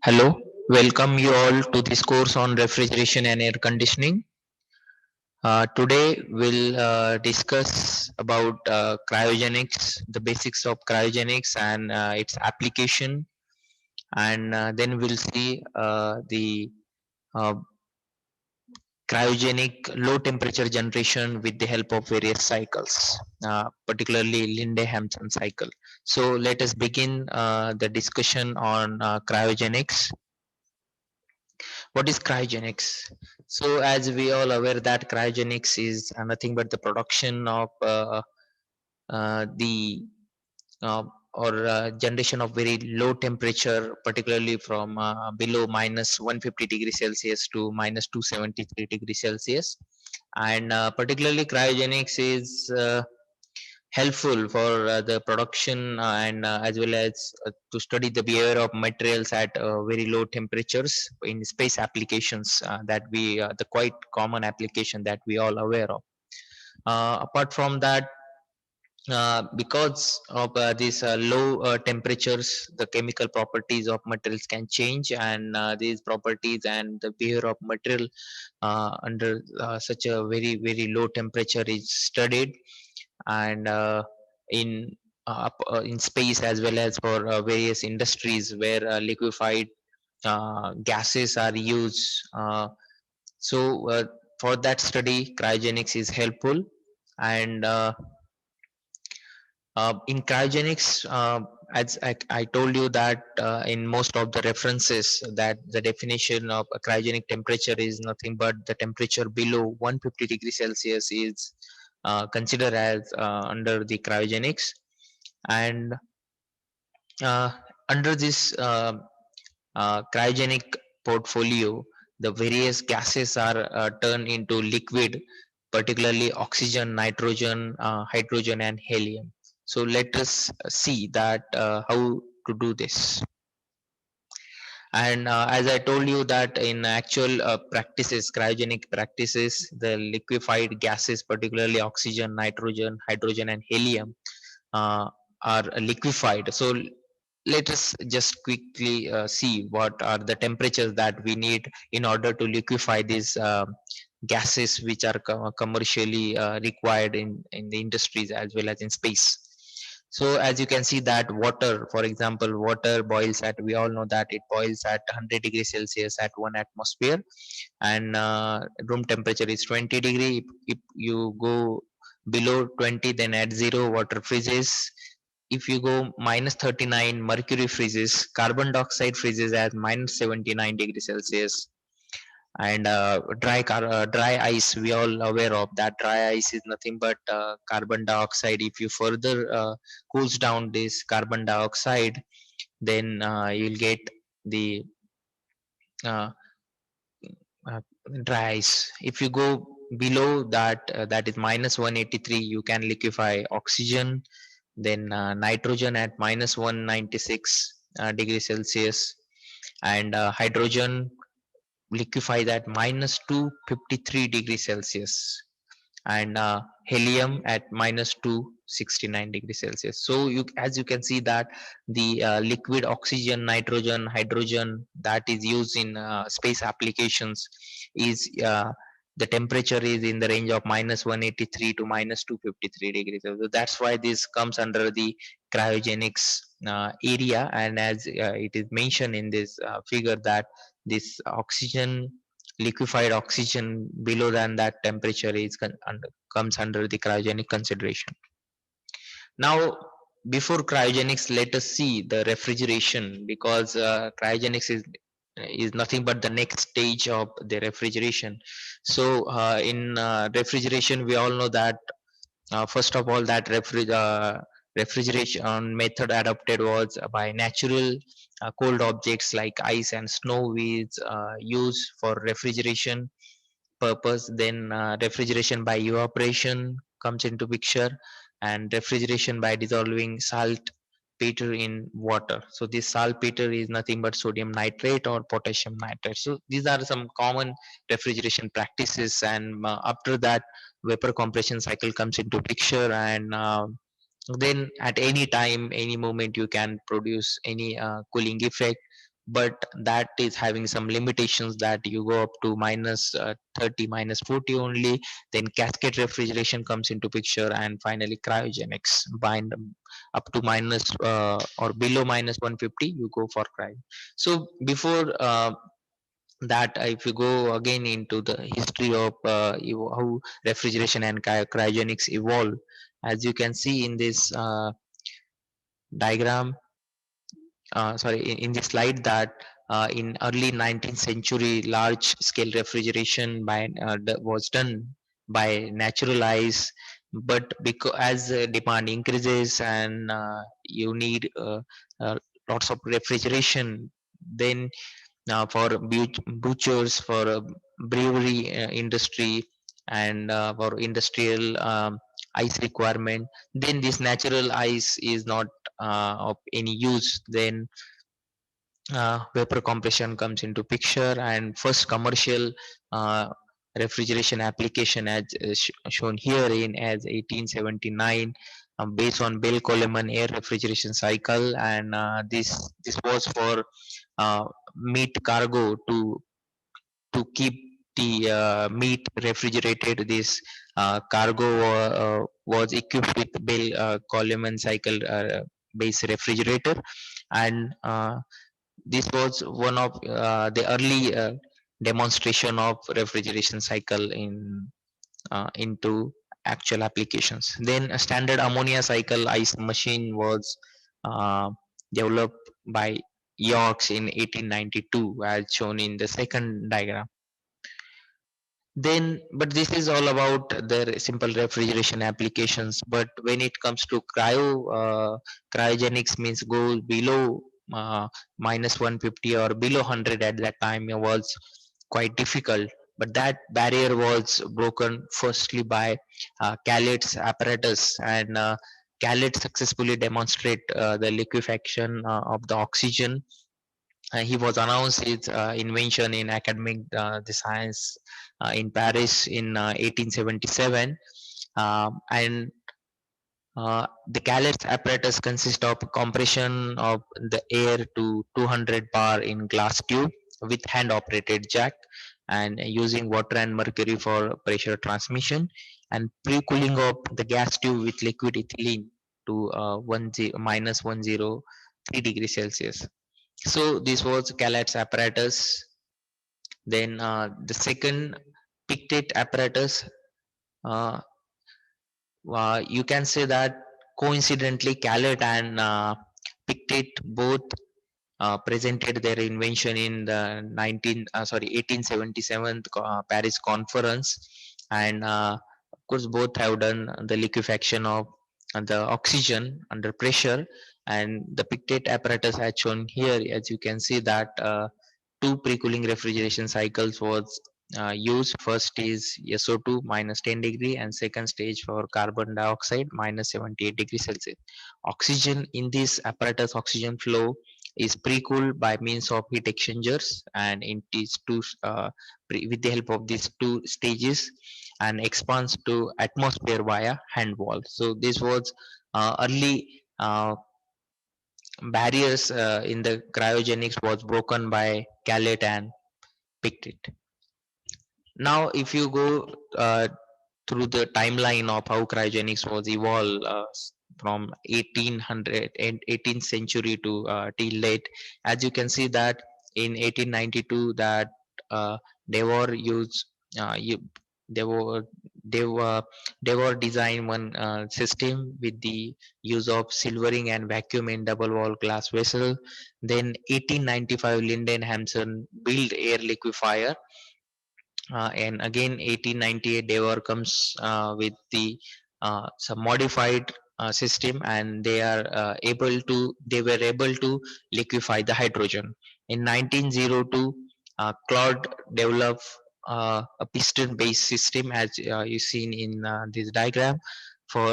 Hello, welcome you all to this course on refrigeration and air conditioning. Today we'll discuss about cryogenics, the basics of cryogenics and its application, and then we'll see the uh, cryogenic low temperature generation with the help of various cycles, particularly Linde-Hampson cycle. So let us begin the discussion on cryogenics. What is cryogenics? So as we all aware that cryogenics is nothing but the production of the uh, or generation of very low temperature, particularly from below minus 150 degrees Celsius to minus 273 degrees Celsius. And particularly cryogenics is helpful for the production and as well as to study the behavior of materials at very low temperatures in space applications that we the quite common application that we all aware of. Apart from that, because of these low temperatures, the chemical properties of materials can change, and these properties and the behavior of material under such a very low temperature is studied, and in in space as well as for various industries where liquefied gases are used. So for that study, cryogenics is helpful, and in cryogenics, as I told you that in most of the references that the definition of a cryogenic temperature is nothing but the temperature below 150 degrees Celsius is considered as under the cryogenics. And uh, under this cryogenic portfolio, the various gases are turned into liquid, particularly oxygen, nitrogen, hydrogen, and helium. So let us see that how to do this. And as I told you that in actual practices, cryogenic practices, the liquefied gases, particularly oxygen, nitrogen, hydrogen, and helium, uh, are liquefied. So let us just quickly see what are the temperatures that we need in order to liquefy these gases which are commercially required in the industries as well as in space. So as you can see that water, for example, water boils at, we all know that it boils at 100 degrees Celsius at 1 atmosphere, and room temperature is 20 degree. If you go below 20, then at zero water freezes. If you go minus 39, mercury freezes, carbon dioxide freezes at minus 79 degrees Celsius, and dry ice, we all aware of that dry ice is nothing but carbon dioxide. If you further cools down this carbon dioxide, then you'll get the uh, uh, dry ice. If you go below that, that is minus 183, you can liquefy oxygen, then nitrogen at minus 196 degrees Celsius, and hydrogen liquefied at minus 253 degrees Celsius, and helium at minus 269 degrees Celsius. So you, as you can see that the liquid oxygen, nitrogen, hydrogen that is used in space applications is the temperature is in the range of minus 183 to minus 253 degrees. So that's why this comes under the cryogenics area, and as it is mentioned in this figure that this oxygen, liquefied oxygen below than that temperature is comes under the cryogenic consideration. Now, before cryogenics, let us see the refrigeration, because cryogenics is nothing but the next stage of the refrigeration. So in refrigeration, we all know that first of all that refrigeration method adopted was by natural cold objects like ice and snow is used for refrigeration purpose. Then refrigeration by evaporation comes into picture, and refrigeration by dissolving salt, saltpeter in water. So this saltpeter is nothing but sodium nitrate or potassium nitrate. So these are some common refrigeration practices, and after that vapor compression cycle comes into picture, and then at any time, any moment, you can produce any cooling effect, but that is having some limitations, that you go up to minus 30, minus 40 only. Then cascade refrigeration comes into picture, and finally cryogenics bind up to minus or below minus 150, you go for cryo. So before that, if you go again into the history of how refrigeration and cryogenics evolve, as you can see in this diagram, sorry, in this slide, that in early 19th century, large scale refrigeration was done by natural ice, but because as demand increases and you need lots of refrigeration, then for butchers, for brewery industry, and for industrial ice requirement, then this natural ice is not of any use. Then vapor compression comes into picture, and first commercial uh, refrigeration application, as shown here in as 1879, based on Bell Coleman air refrigeration cycle, and this was for meat cargo, to keep the meat refrigerated. This cargo was equipped with Bell Coleman cycle based refrigerator, and this was one of the early demonstration of refrigeration cycle into actual applications. Then a standard ammonia cycle ice machine was uh, developed by Yorks in 1892, as shown in the second diagram. Then, but this is all about the simple refrigeration applications. But when it comes to cryogenics means go below minus 150 or below 100. At that time it was quite difficult, but that barrier was broken firstly by Kale's apparatus, and Kale successfully demonstrate the liquefaction of the oxygen. He was announced his invention in academic the science in Paris in 1877, and the Calais apparatus consists of compression of the air to 200 bar in glass tube with hand operated jack, and using water and mercury for pressure transmission, and pre-cooling of the gas tube with liquid ethylene to 103 degrees Celsius. So this was Calat's apparatus. Then the second pictet apparatus, uh, you can say that coincidentally Calat and pictet both presented their invention in the 1877 Paris conference, and of course both have done the liquefaction of the oxygen under pressure. And the pictet apparatus as shown here, as you can see that two pre-cooling refrigeration cycles was used. First is SO2 minus 10 degree, and second stage for carbon dioxide minus 78 degrees Celsius. Oxygen in this apparatus, oxygen flow is pre-cooled by means of heat exchangers, and in these with the help of these two stages, and expands to atmosphere via hand wall. So this was early barriers in the cryogenics was broken by Calet and Pictet. Now, if you go through the timeline of how cryogenics was evolved from 1800 and 18th century to till late, as you can see that in 1892 that they were used you, they were they were they were design one system with the use of silvering and vacuum in double wall glass vessel. Then 1895 Linde-Hampson built air liquefier, and again 1898 Devor comes with the some modified system, and they were able to liquefy the hydrogen. In 1902 Claude developed a piston based system, as you seen in this diagram, for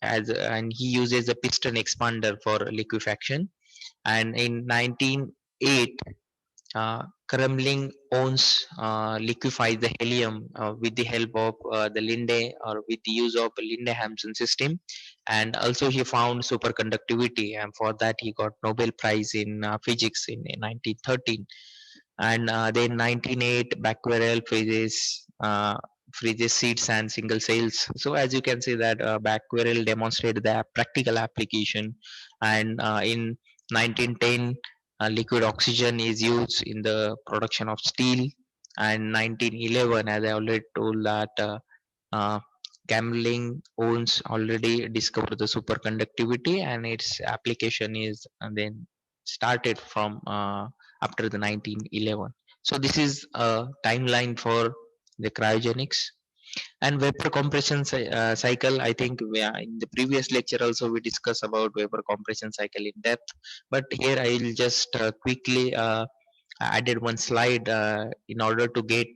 as and he uses a piston expander for liquefaction. And in 1908, Kremlin owns liquefies the helium with the help of the Linde, or with the use of Linde-Hampson system, and also he found superconductivity, and for that he got Nobel Prize in physics in 1913. And then 1908 Becquerel freezes seeds and single cells. So as you can see that Becquerel demonstrated the practical application, and in 1910 liquid oxygen is used in the production of steel. And 1911, as I already told, that uh, Gambling owns already discovered the superconductivity, and its application is then started from after the 1911. So this is a timeline for the cryogenics. And vapor compression cycle, I think in the previous lecture also we discussed about vapor compression cycle in depth, but here I will just quickly added one slide in order to get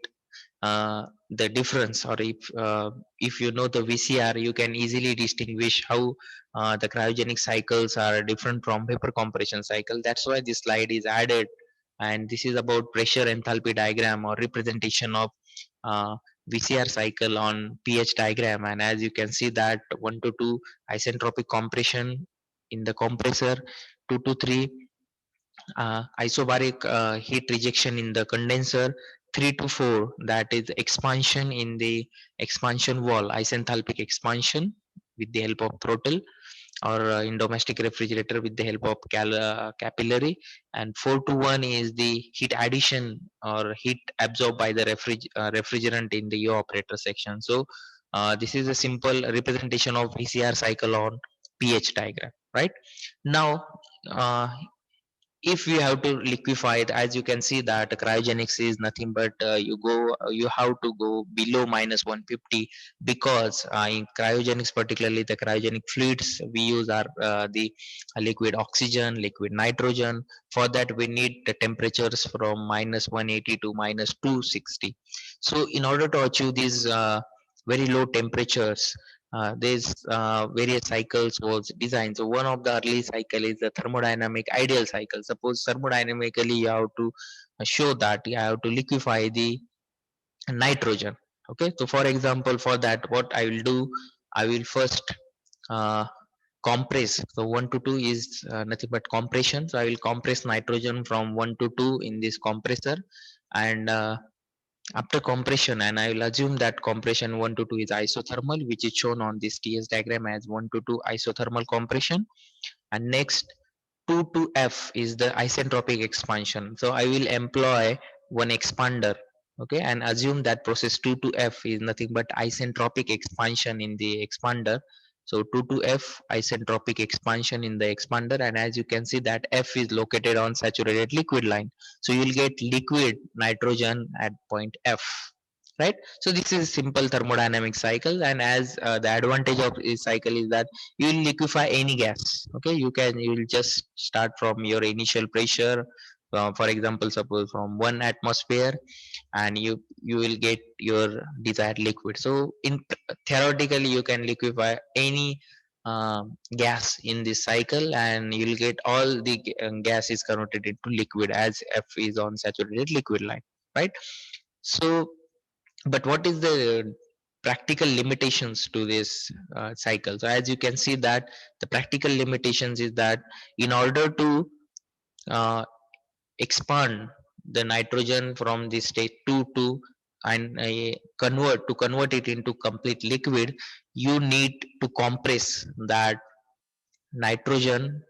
the difference, or if you know the VCR, you can easily distinguish how the cryogenic cycles are different from vapor compression cycle. That's why this slide is added, and this is about pressure enthalpy diagram or representation of uh, VCR cycle on pH diagram. And as you can see that 1 to 2 isentropic compression in the compressor, 2 to 3 isobaric heat rejection in the condenser, 3 to 4 that is expansion in the expansion wall, isenthalpic expansion with the help of throttle, or in domestic refrigerator with the help of capillary. And 4 to 1 is the heat addition or heat absorbed by the refrigerant in the evaporator section. So this is a simple representation of VCR cycle on pH diagram, right? Now uh, if you have to liquefy it, as you can see that cryogenics is nothing but you have to go below minus 150, because in cryogenics, particularly the cryogenic fluids we use are the liquid oxygen, liquid nitrogen. For that we need the temperatures from minus 180 to minus 260. So in order to achieve these very low temperatures, there's various cycles was designed. So one of the early cycle is the thermodynamic ideal cycle. Suppose thermodynamically you have to show that you have to liquefy the nitrogen. Okay, so for example, for that what I will do, I will first uh, compress. So 1 to 2 is nothing but compression. So I will compress nitrogen from 1 to 2 in this compressor, and after compression, and I will assume that compression 1 to 2 is isothermal, which is shown on this TS diagram as 1 to 2 isothermal compression. And next, 2 to F is the isentropic expansion. So I will employ one expander, okay, and assume that process 2 to F is nothing but isentropic expansion in the expander. So 2 to F isentropic expansion in the expander, and as you can see that F is located on saturated liquid line. So you will get liquid nitrogen at point F, right? So this is simple thermodynamic cycle, and as the advantage of this cycle is that you will liquefy any gas. Okay, you will just start from your initial pressure, for example suppose from 1 atmosphere, and you will get your desired liquid. So in theoretically you can liquefy any gas in this cycle, and you will get all the gas is converted into liquid as F is on saturated liquid line, right? So but what is the practical limitations to this cycle? So as you can see that the practical limitations is that in order to uh, expand the nitrogen from the state 2 to and convert it into complete liquid, you need to compress that nitrogen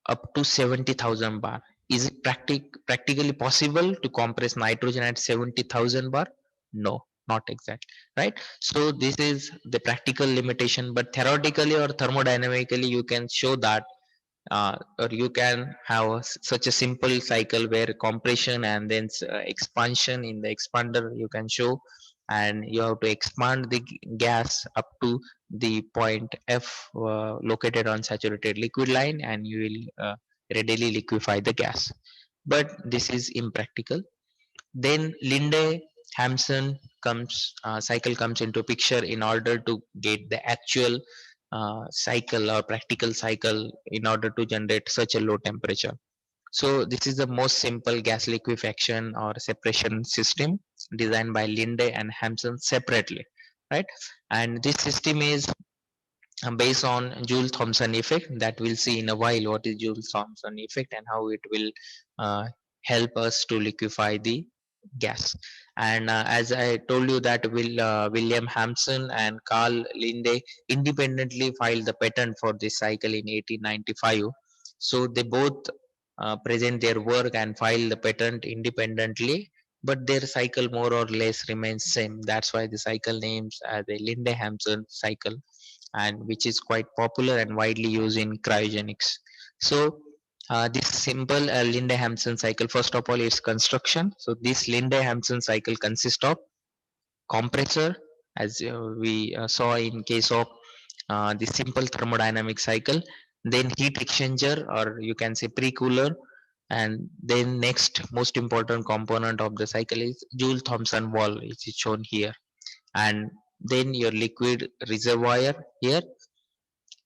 up to 70,000 bar. Is it practically possible to compress nitrogen at 70,000 bar? No, not exact, right? So this is the practical limitation, but theoretically or thermodynamically you can show that, or you can have such a simple cycle where compression and then expansion in the expander you can show, and you have to expand the gas up to the point F located on saturated liquid line, and you will readily liquefy the gas. But this is impractical. Then Linde Hampson cycle comes into picture in order to get the actual cycle or practical cycle in order to generate such a low temperature. So this is the most simple gas liquefaction or separation system designed by Linde and Hampson separately, right? And this system is based on Joule-Thomson effect that we'll see in a while what is Joule-Thomson effect and how it will uh, help us to liquefy the gas. And as I told you that William Hampson and Carl Linde independently filed the patent for this cycle in 1895. So they both present their work and file the patent independently, but their cycle more or less remains same. That's why the cycle names as the Linde-Hampson cycle, and which is quite popular and widely used in cryogenics. So this simple Linde-Hampson cycle, first of all, its construction. So this Linde-Hampson cycle consists of compressor, as we saw in case of the simple thermodynamic cycle, then heat exchanger, or you can say pre-cooler, and then next most important component of the cycle is Joule-Thomson wall, which is shown here, and then your liquid reservoir here.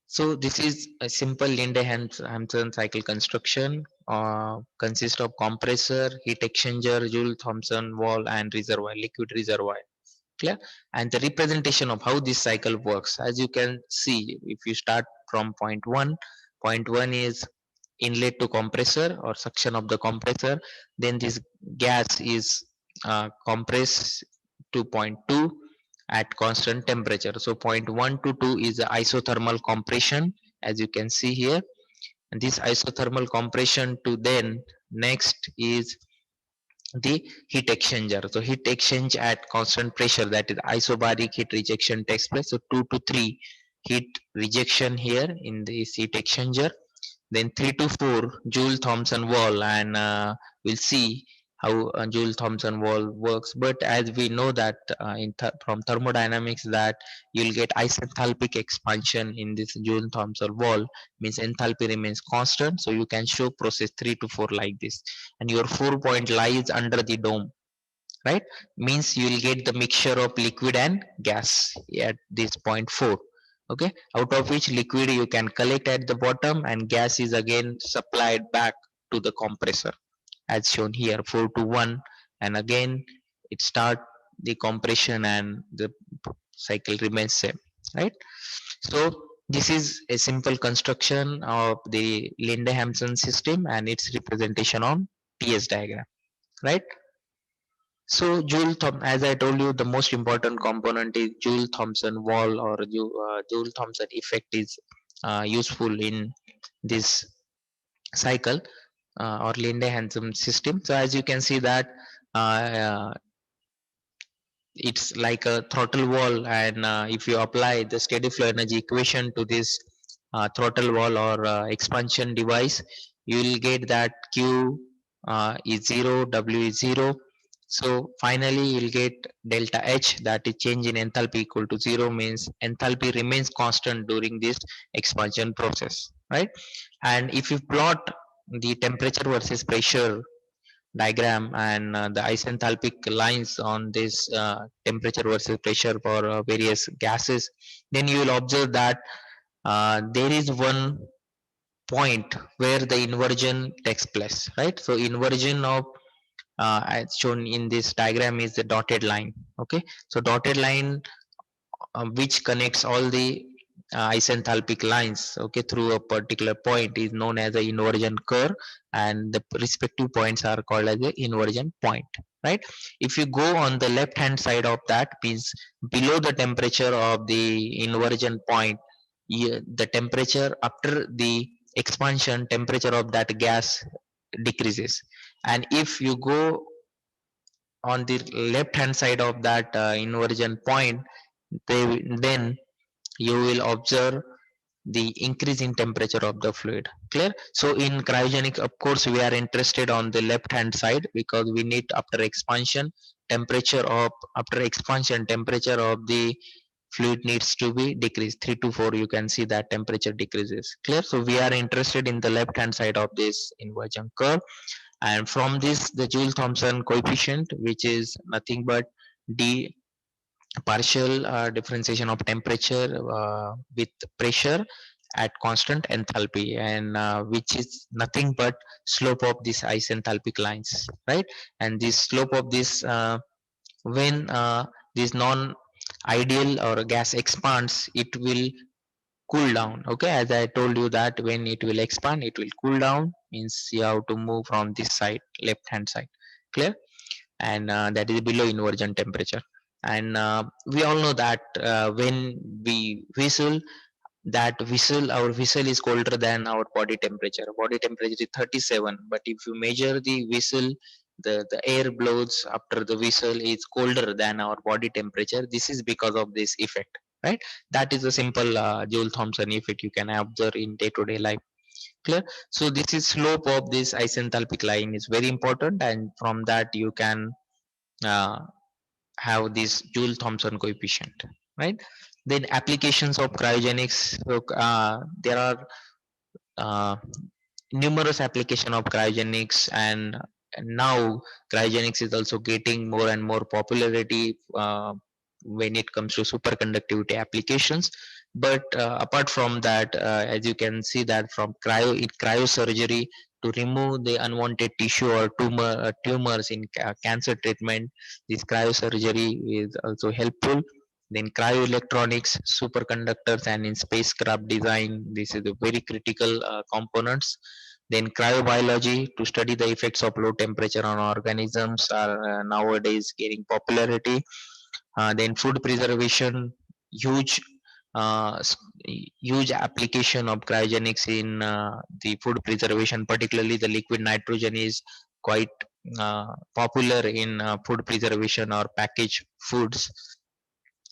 So this is a simple Linde-Hampson cycle construction. Consists of compressor, heat exchanger, Joule-Thomson wall, and reservoir, liquid reservoir. Clear? And the representation of how this cycle works, as you can see, if you start from point one is inlet to compressor or suction of the compressor. Then this gas is compressed to point two at constant temperature. So point 1 to 2 is the isothermal compression, as you can see here. And this isothermal compression to then next is the heat exchanger. So heat exchange at constant pressure, that is isobaric heat rejection takes place. So 2 to 3 heat rejection here in this heat exchanger, then 3 to 4 Joule-Thomson wall, and we'll see how Joule-Thomson wall works. But as we know that from thermodynamics that you'll get isenthalpic expansion in this Joule-Thomson wall, means enthalpy remains constant. So you can show process 3 to 4 like this, and your 4 point lies under the dome, right? Means you will get the mixture of liquid and gas at this point 4. Okay, out of which liquid you can collect at the bottom and gas is again supplied back to the compressor, as shown here 4 to 1, and again it start the compression and the cycle remains same, right? So this is a simple construction of the Linde-Hampson system and its representation on TS diagram, right? So as I told you, the most important component is Joule-Thomson wall, or Joule-Thomson effect is useful in this cycle or Linde-Hampson system. So as you can see that uh, it's like a throttle wall, and if you apply the steady flow energy equation to this throttle wall or expansion device, you will get that Q is 0, W is 0. So finally you'll get delta H, that is change in enthalpy, equal to 0, means enthalpy remains constant during this expansion process, right? And if you plot the temperature versus pressure diagram and the isenthalpic lines on this temperature versus pressure for various gases, then you will observe that there is one point where the inversion takes place, right? So inversion of as shown in this diagram is the dotted line. Okay, so dotted line which connects all the isenthalpic lines, okay, through a particular point is known as the inversion curve, and the respective points are called as the inversion point, right? If you go on the left hand side of that, means below the temperature of the inversion point, the temperature after the expansion temperature of that gas decreases, and if you go on the left hand side of that inversion point, then you will observe the increase in temperature of the fluid. Clear? So in cryogenic, of course, we are interested on the left hand side, because we need after expansion temperature of the fluid needs to be decreased 3 to 4. You can see that temperature decreases. Clear? So we are interested in the left hand side of this inversion curve, and from this the Joule-Thomson coefficient, which is nothing but d partial differentiation of temperature with pressure at constant enthalpy, and which is nothing but slope of these isenthalpic lines, right? And this slope of this when this non ideal or gas expands, it will cool down. Okay, as I told you that when it will expand, it will cool down, means you have to move from this side, left hand side. Clear? And that is below inversion temperature. And we all know that when we whistle, that whistle, our whistle is colder than our body temperature. Body temperature is 37, but if you measure the whistle, the air blows after the whistle is colder than our body temperature. This is because of this effect, right? That is a simple Joule Thomson effect you can observe in day to day life. Clear? So this is slope of this isenthalpic line is very important, and from that you can uh, have this Joule Thomson coefficient, right? Then applications of cryogenics. So, there are uh, numerous application of cryogenics, and now cryogenics is also getting more and more popularity when it comes to superconductivity applications. But apart from that, as you can see that from cryosurgery to remove the unwanted tissue or tumors in cancer treatment, this cryosurgery is also helpful. Then cryoelectronics, superconductors, and in spacecraft design, this is a very critical components. Then cryobiology, to study the effects of low temperature on organisms, are nowadays gaining popularity. Then food preservation, huge uh, s- huge application of cryogenics in the food preservation, particularly the liquid nitrogen is quite popular in food preservation or packaged foods.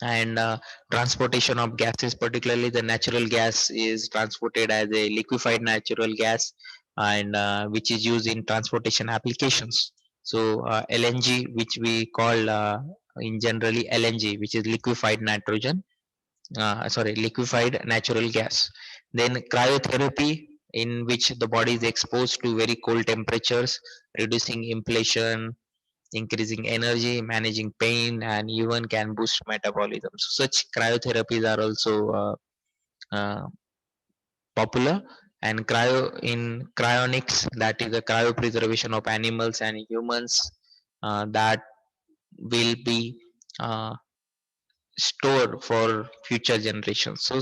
And transportation of gases, particularly the natural gas is transported as a liquefied natural gas, and which is used in transportation applications. So LNG, which we call in generally LNG, which is liquefied nitrogen, sorry, liquefied natural gas. Then cryotherapy, in which the body is exposed to very cold temperatures, reducing inflation, increasing energy, managing pain, and even can boost metabolism. So such cryotherapies are also popular. And in cryonics, that is the cryopreservation of animals and humans, that will be uh, stored for future generations. So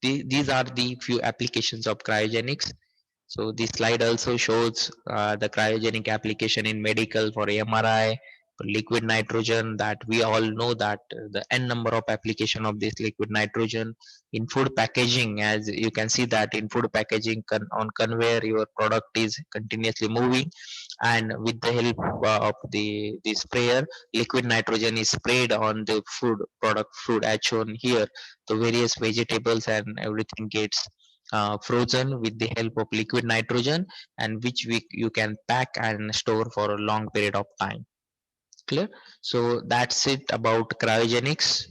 these are the few applications of cryogenics. So this slide also shows the cryogenic application in medical for MRI, for liquid nitrogen, that we all know that the n number of application of this liquid nitrogen in food packaging. As you can see that in food packaging, on conveyor, your product is continuously moving, and with the help of the sprayer, liquid nitrogen is sprayed on the food product, food as shown here. The various vegetables and everything gets frozen with the help of liquid nitrogen, and which you can pack and store for a long period of time. Clear? So that's it about cryogenics.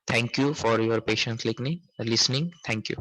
Thank you for your patience listening. Thank you.